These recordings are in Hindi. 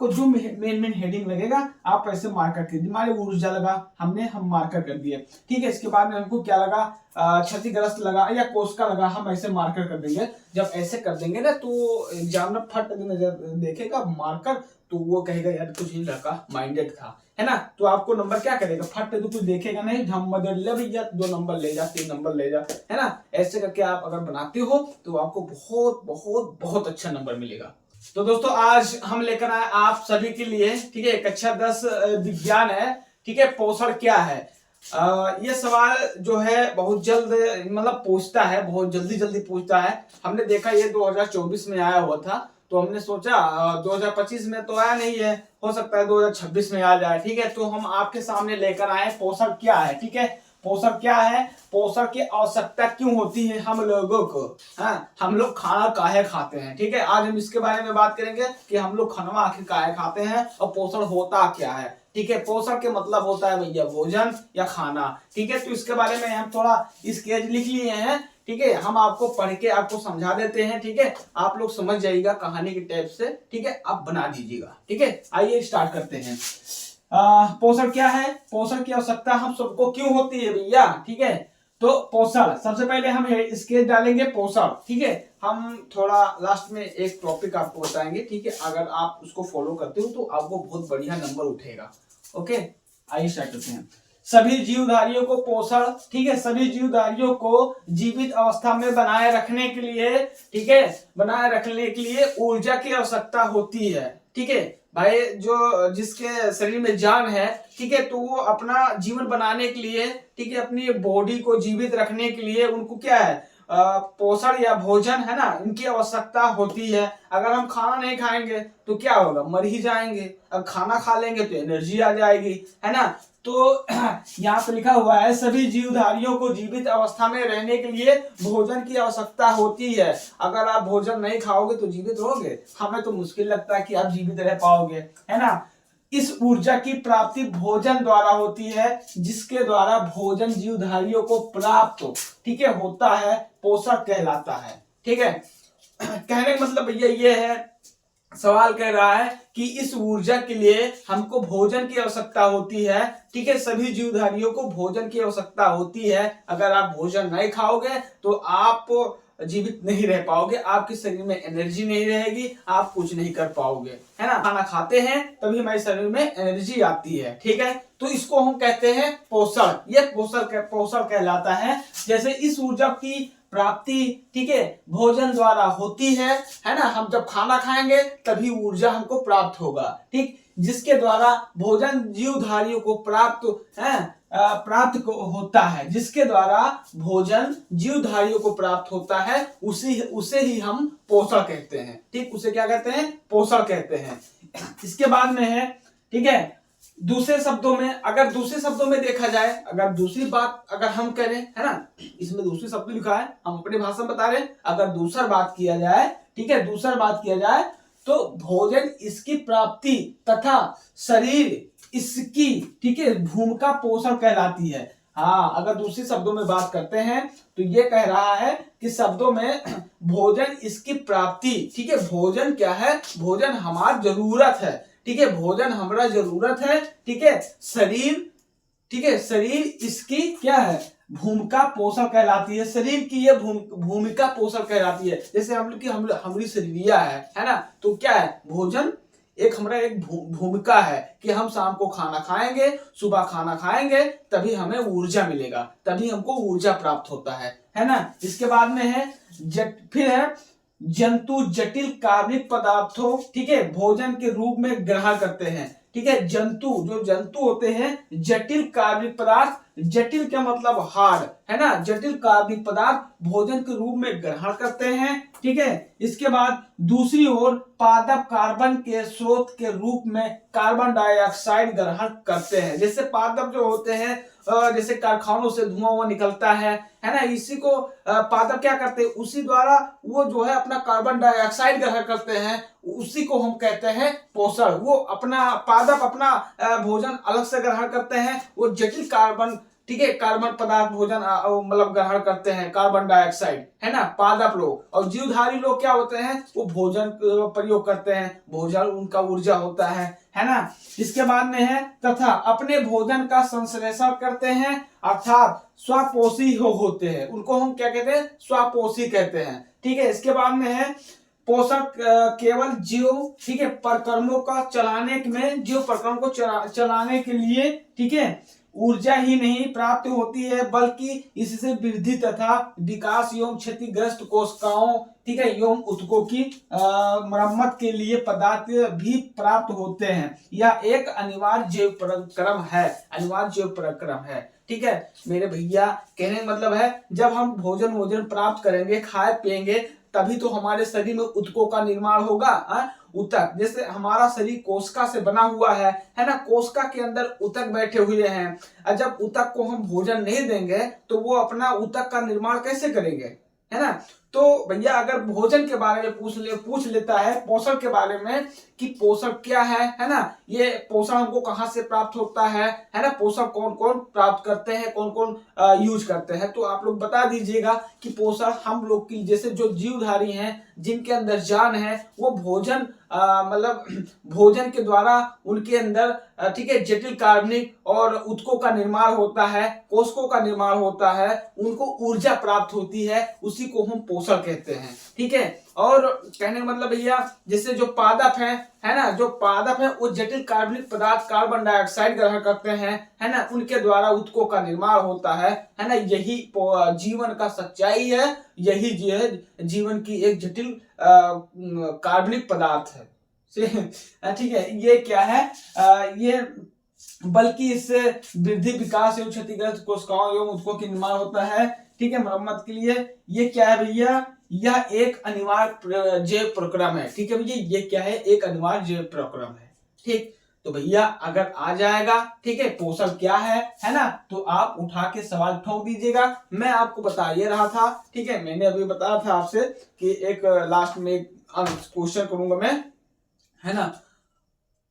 आपको जो मेन हेडिंग लगेगा आप ऐसे मार्कर कर दीजिए। हमारी ऊर्जा लगा, हम मार्कर कर दिए, ठीक है। इसके बाद में हमको क्या लगा, क्षतिग्रस्त लगा या कोशिका लगा, हम ऐसे मार्कर कर देंगे। जब ऐसे कर देंगे ना तो एग्जामिनर फट नजर देखेगा मार्कर, तो वो कहेगा यार कुछ ही लड़का माइंडेड था, है ना। तो आपको नंबर क्या करेगा, फट तो कुछ देखेगा नहीं, हम ले भैया 2 नंबर ले जा, 3 नंबर ले जा, है ना। ऐसे करके आप अगर बनाते हो तो आपको बहुत बहुत बहुत अच्छा नंबर मिलेगा। तो दोस्तों आज हम लेकर आए आप सभी के लिए, ठीक है, कक्षा 10 विज्ञान है, ठीक है, पोषण क्या है। ये सवाल जो है बहुत जल्द मतलब पूछता है, बहुत जल्दी पूछता है। हमने देखा ये 2024 में आया हुआ था, तो हमने सोचा 2025 में तो आया नहीं है, हो सकता है 2026 में आ जाए, ठीक है। तो हम आपके सामने लेकर आए पोषण क्या है, ठीक है। पोषण क्या है, पोषण की आवश्यकता क्यों होती है हम लोगों को, हाँ, हम लोग खाना काहे खाते हैं, ठीक है। आज हम इसके बारे में बात करेंगे कि हम लोग खाना आखिर काहे खाते हैं और पोषण होता क्या है, ठीक है। पोषण के मतलब होता है भैया भोजन या खाना, ठीक है। तो इसके बारे में हम थोड़ा स्केच लिख लिए हैं, ठीक है। हम आपको पढ़ के आपको समझा देते हैं, ठीक है। आप लोग समझ जाइएगा कहानी के टाइप से, ठीक है, आप बना दीजिएगा, ठीक है। आइए स्टार्ट करते हैं। पोषण क्या है, पोषण की आवश्यकता हम सबको क्यों होती है भैया, ठीक है। तो पोषण, सबसे पहले हम स्केच डालेंगे पोषण, ठीक है। हम थोड़ा लास्ट में एक टॉपिक आपको बताएंगे, ठीक है। अगर आप उसको फॉलो करते हो तो आपको बहुत बढ़िया नंबर उठेगा, ओके। आइए स्टार्ट करते हैं। सभी जीवधारियों को पोषण, ठीक है, सभी जीवधारियों को जीवित अवस्था में बनाए रखने के लिए, ठीक है, बनाए रखने के लिए ऊर्जा की आवश्यकता होती है, ठीक है भाई। जो जिसके शरीर में जान है, ठीक है, तो वो अपना जीवन बनाने के लिए, ठीक है, अपनी बॉडी को जीवित रखने के लिए उनको क्या है, पोषण या भोजन, है ना, इनकी आवश्यकता होती है। अगर हम खाना नहीं खाएंगे तो क्या होगा, मर ही जाएंगे। अब खाना खा लेंगे तो एनर्जी आ जाएगी, है ना। तो यहाँ पे लिखा हुआ है सभी जीवधारियों को जीवित अवस्था में रहने के लिए भोजन की आवश्यकता होती है। अगर आप भोजन नहीं खाओगे तो जीवित रहोगे, हमें तो मुश्किल लगता है कि आप जीवित रह पाओगे, है ना। इस ऊर्जा की प्राप्ति भोजन द्वारा होती है, जिसके द्वारा भोजन जीवधारियों को प्राप्त, ठीक है, होता है, पोषण कहलाता है, ठीक है। कहने का मतलब भैया ये है, सवाल कह रहा है कि इस ऊर्जा के लिए हमको भोजन की आवश्यकता होती है, ठीक है। सभी जीवधारियों को भोजन की आवश्यकता होती है। अगर आप भोजन नहीं खाओगे तो आप जीवित नहीं रह पाओगे, आपके शरीर में एनर्जी नहीं रहेगी, आप कुछ नहीं कर पाओगे, है ना। खाना खाते हैं तभी हमारे शरीर में एनर्जी आती है, ठीक है। तो इसको हम कहते हैं पोषण, ये पोषण कहलाता है। जैसे इस ऊर्जा की प्राप्ति, ठीक है, भोजन द्वारा होती है ना। हम जब खाना खाएंगे तभी ऊर्जा हमको प्राप्त होगा, ठीक, जिसके द्वारा भोजन जीवधारियों को प्राप्त होता है, जिसके द्वारा भोजन जीवधारियों को प्राप्त होता है, उसे ही हम पोषण कहते हैं, ठीक। उसे क्या कहते हैं, पोषण कहते हैं। इसके बाद में है, ठीक है, दूसरे शब्दों में, अगर दूसरे शब्दों में देखा जाए, अगर दूसरी बात अगर हम करें, है ना, इसमें दूसरी शब्द लिखा है, हम अपनी भाषा में बता रहे हैं। अगर दूसरा बात किया जाए, ठीक है, दूसरा बात किया जाए तो भोजन इसकी प्राप्ति तथा शरीर इसकी, ठीक है, भूमिका पोषण कहलाती है। हाँ, अगर दूसरे शब्दों में बात करते हैं तो ये कह रहा है कि शब्दों में भोजन इसकी प्राप्ति, ठीक है, भोजन क्या है, भोजन हमारी जरूरत है, ठीक है, भोजन हमारा जरूरत है, ठीक है, शरीर, ठीक है, शरीर इसकी क्या है, भूमिका पोषण कहलाती है। शरीर की ये भूमिका पोषण कहलाती है। जैसे हम लोग की हमारी शरीरिया है ना, तो क्या है, भोजन एक हमारा एक भूमिका है कि हम शाम को खाना खाएंगे, सुबह खाना खाएंगे, तभी हमें ऊर्जा मिलेगा, तभी हमको ऊर्जा प्राप्त होता है ना। इसके बाद में है फिर है जंतु जटिल कार्बनिक पदार्थों, ठीक है, भोजन के रूप में ग्रहण करते हैं, ठीक है। जो जंतु होते हैं जटिल कार्बनिक पदार्थ, जटिल का मतलब हार्ड, है ना, जटिल कार्बनिक पदार्थ भोजन के रूप में ग्रहण करते हैं, ठीक है। इसके बाद दूसरी ओर पादप कार्बन के स्रोत के रूप में कार्बन डाइऑक्साइड ग्रहण करते हैं। जैसे पादप जो होते हैं, जैसे कारखानों से धुआं निकलता है ना, इसी को पादप क्या करते हैं, उसी द्वारा वो जो है अपना कार्बन डाइऑक्साइड ग्रहण करते हैं, उसी को हम कहते हैं पोषण। वो अपना पादप अपना भोजन अलग से ग्रहण करते हैं, वो जटिल कार्बन, ठीक है, कार्बन पदार्थ भोजन मतलब ग्रहण करते हैं, कार्बन डाइऑक्साइड, है ना, पादप लोग। और जीवधारी लोग क्या होते हैं, वो भोजन प्रयोग करते हैं, भोजन उनका ऊर्जा होता है ना। इसके बाद में है तथा अपने भोजन का संश्लेषण करते हैं, अर्थात स्वपोषी होते हैं, उनको हम क्या कहते हैं, स्वपोषी कहते हैं। ठीक है, इसके बाद में है पोषक केवल जीव, ठीक है, परक्रमों का चलाने में, जीव परक्रम को चलाने के लिए, ठीक है, ऊर्जा ही नहीं प्राप्त होती है, बल्कि इससे वृद्धि तथा विकास एवं क्षतिग्रस्त कोशिकाओं, ठीक है, एवं ऊतकों की मरम्मत के लिए पदार्थ भी प्राप्त होते हैं। यह एक अनिवार्य जैव प्रक्रम है, अनिवार्य जैव प्रक्रम है। ठीक है मेरे भैया, कहने का मतलब है जब हम भोजन प्राप्त करेंगे, खाए पिएंगे, तभी तो हमारे शरीर में ऊतकों का निर्माण होगा। ऊतक, जैसे हमारा शरीर कोशिका से बना हुआ है ना, कोशिका के अंदर ऊतक बैठे हुए हैं। और जब ऊतक को हम भोजन नहीं देंगे तो वो अपना ऊतक का निर्माण कैसे करेंगे, है ना। तो भैया अगर भोजन के बारे में पूछ लेता है, पोषण के बारे में कि पोषण क्या है ना, ये पोषण हमको कहाँ से प्राप्त होता है ना, पोषण कौन कौन प्राप्त करते हैं, कौन कौन यूज करते हैं, तो आप लोग बता दीजिएगा कि पोषण हम लोग की, जैसे जो जीवधारी हैं जिनके अंदर जान है, वो भोजन मतलब भोजन के द्वारा उनके अंदर ठीक है जटिल कार्बनिक और ऊतकों का निर्माण होता है, कोशिकाओं का निर्माण होता है, उनको ऊर्जा प्राप्त होती है, उसी को हम पोषण कहते हैं। ठीक है, और कहने का मतलब भैया जैसे जो पादप है ना, जो पादप है वो जटिल कार्बनिक पदार्थ कार्बन डाइऑक्साइड ग्रहण करते हैं, है ना, उनके द्वारा ऊतकों का निर्माण होता है ना। यही जीवन का सच्चाई है, यही जीवन की एक जटिल कार्बनिक पदार्थ है। ठीक है, ये क्या है, ये बल्कि इससे वृद्धि विकास एवं क्षतिग्रस्त कोशिकाओं एवं ऊतकों की निर्माण होता है, ठीक है, मरम्मत के लिए। ये क्या है भैया, यह एक अनिवार्य जैव प्रक्रम है। ठीक है भैया, ये क्या है, एक अनिवार्य जैव प्रक्रम है। ठीक, तो भैया अगर आ जाएगा, ठीक है, पोषण क्या है ना, तो आप उठा के सवाल ठोक दीजिएगा। मैं आपको बता ये रहा था, ठीक है, मैंने अभी बताया था आपसे कि एक लास्ट में एक क्वेश्चन करूंगा मैं, है ना,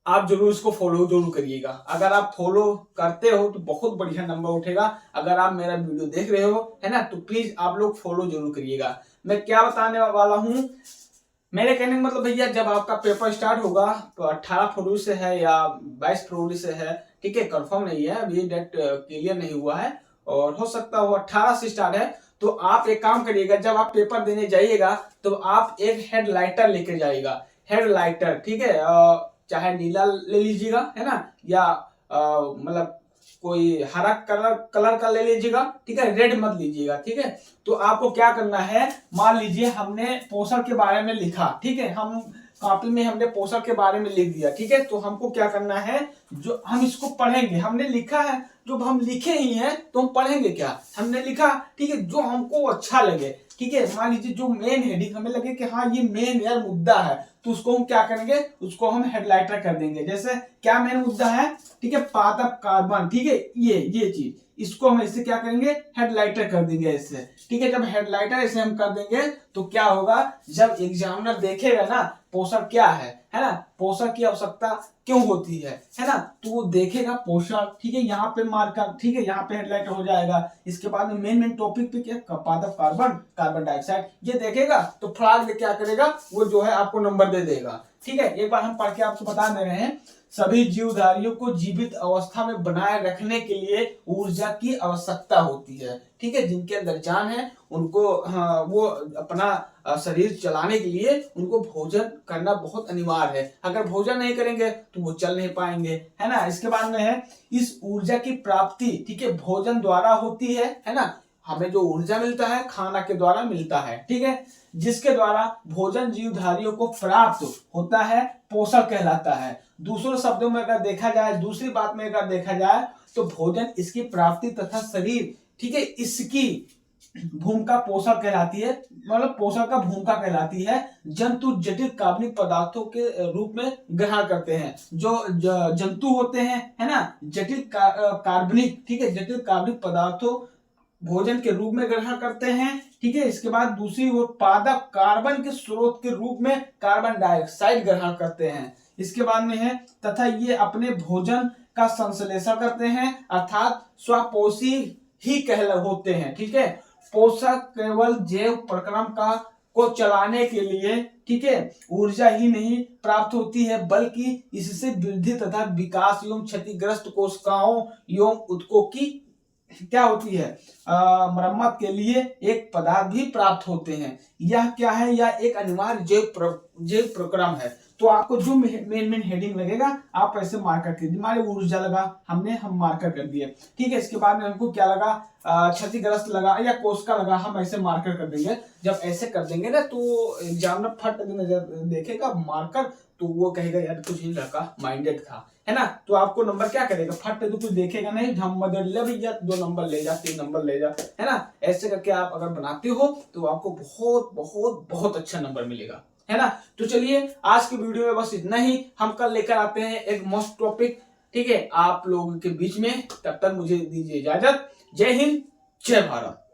आप जरूर इसको फॉलो जरूर करिएगा। अगर आप फॉलो करते हो तो बहुत बढ़िया नंबर उठेगा। अगर आप मेरा वीडियो देख रहे हो, है ना, तो प्लीज आप लोग फॉलो जरूर करिएगा। मैं क्या बताने वाला हूं, मेरे कहने का मतलब भैया जब आपका पेपर स्टार्ट होगा तो 18 फरवरी से है या 22 फरवरी से है, ठीक है, कंफर्म नहीं है, अभी डेट क्लियर नहीं हुआ है, और हो सकता हो 18 से स्टार्ट है। तो आप एक काम करिएगा, जब आप पेपर देने जाइएगा तो आप एक हेडलाइटर लेके जाइएगा, हेडलाइटर, ठीक है, चाहे नीला ले लीजिएगा, है ना, या मतलब कोई हरा कलर का ले लीजिएगा, ठीक है, रेड मत लीजिएगा। ठीक है, तो आपको क्या करना है, मान लीजिए हमने पोषण के बारे में लिखा, ठीक है, हम कॉपी में हमने पोषण के बारे में लिख दिया, ठीक है, तो हमको क्या करना है, जो हम इसको पढ़ेंगे, हमने लिखा है, जो हम लिखे ही हैं तो हम पढ़ेंगे क्या, हमने लिखा, ठीक है, जो हमको अच्छा लगे, ठीक है, मान लीजिए जो मेन हेडिंग हमें लगे कि हाँ ये मेन यार मुद्दा है, तो उसको हम क्या करेंगे, उसको हम हेडलाइटर कर देंगे। जैसे क्या मेन मुद्दा है, ठीक है, पादप कार्बन, ठीक है, ये चीज, इसको हम इससे क्या करेंगे, हेडलाइटर कर देंगे इससे। ठीक है, जब हेडलाइटर इसे हम कर देंगे तो क्या होगा, जब एग्जामिनर देखेगा ना पोषण क्या है ना, पोषण की आवश्यकता क्यों होती है ना, तो वो देखेगा पोषण, ठीक है, यहाँ पे मार्कर, ठीक है, यहाँ पे हेडलाइटर हो जाएगा। इसके बाद में मेन टॉपिक पे क्या, पादप कार्बन डाइऑक्साइड, ये देखेगा तो फटाक से क्या करेगा, वो जो है आपको नंबर दे देगा। ठीक है, एक बार हम पढ़ के आपको बता दे रहे हैं, सभी जीवधारियों को जीवित अवस्था में बनाए रखने के लिए ऊर्जा की आवश्यकता होती है। ठीक है, जिनके अंदर जान है उनको वो अपना शरीर चलाने के लिए उनको भोजन करना बहुत अनिवार्य है। अगर भोजन नहीं करेंगे तो वो चल नहीं पाएंगे, है ना। इसके बाद में है इस ऊर्जा की प्राप्ति, ठीक है, भोजन द्वारा होती है ना, हमें जो ऊर्जा मिलता है खाना के द्वारा मिलता है, ठीक है, जिसके द्वारा भोजन जीवधारियों को प्राप्त होता है, पोषण कहलाता है। दूसरे शब्दों में अगर देखा जाए, दूसरी बात में अगर देखा जाए तो भोजन इसकी प्राप्ति तथा शरीर, ठीक है, इसकी भूमिका पोषण कहलाती है, मतलब पोषण का भूमिका कहलाती है। जंतु जटिल कार्बनिक पदार्थों के रूप में ग्रहण करते हैं, जो जंतु होते हैं, है ना, जटिल कार्बनिक, ठीक है, जटिल कार्बनिक पदार्थों भोजन के रूप में ग्रहण करते हैं। ठीक है, इसके बाद दूसरी ओर पादप कार्बन के स्रोत के रूप में कार्बन डाइऑक्साइड ग्रहण करते हैं। इसके बाद में है तथा ये अपने भोजन का संश्लेषण करते हैं, अर्थात स्वपोषी ही होते हैं। ठीक है, पोषक केवल जैव प्रक्रम का को चलाने के लिए, ठीक है, ऊर्जा ही नहीं प्राप्त होती है, बल्कि इससे वृद्धि तथा विकास एवं क्षतिग्रस्त कोशिकाओं एवं ऊतकों की क्या होती है, मरम्मत के लिए एक पदार्थ भी प्राप्त होते हैं। यह क्या है, यह एक अनिवार्य जैव प्रक्रम है। तो आपको जो मेन हेडिंग लगेगा आप ऐसे मार्कर कर दीजिए। हमारे ऊर्जा लगा, हम मार्कर कर दिए। ठीक है, इसके बाद में हमको क्या लगा, क्षतिग्रस्त लगा या कोशिका लगा, हम ऐसे मार्कर कर देंगे। जब ऐसे कर देंगे ना तो एग्जामिनर फट नजर देखेगा मार्कर, तो वो कहेगा यार कुछ ही लड़का माइंडेड था, है ना। तो आपको नंबर क्या करेगा, फट तो कुछ देखेगा नहीं, हम ले भैया 2 नंबर ले जा, 3 नंबर ले जा, है ना। ऐसे करके आप अगर बनाते हो तो आपको बहुत बहुत बहुत अच्छा नंबर मिलेगा, है ना। तो चलिए आज की वीडियो में बस इतना ही। हम कल लेकर आते हैं एक मस्त टॉपिक, ठीक है, आप लोगों के बीच में। तब तक मुझे दीजिए इजाजत। जय हिंद, जय भारत।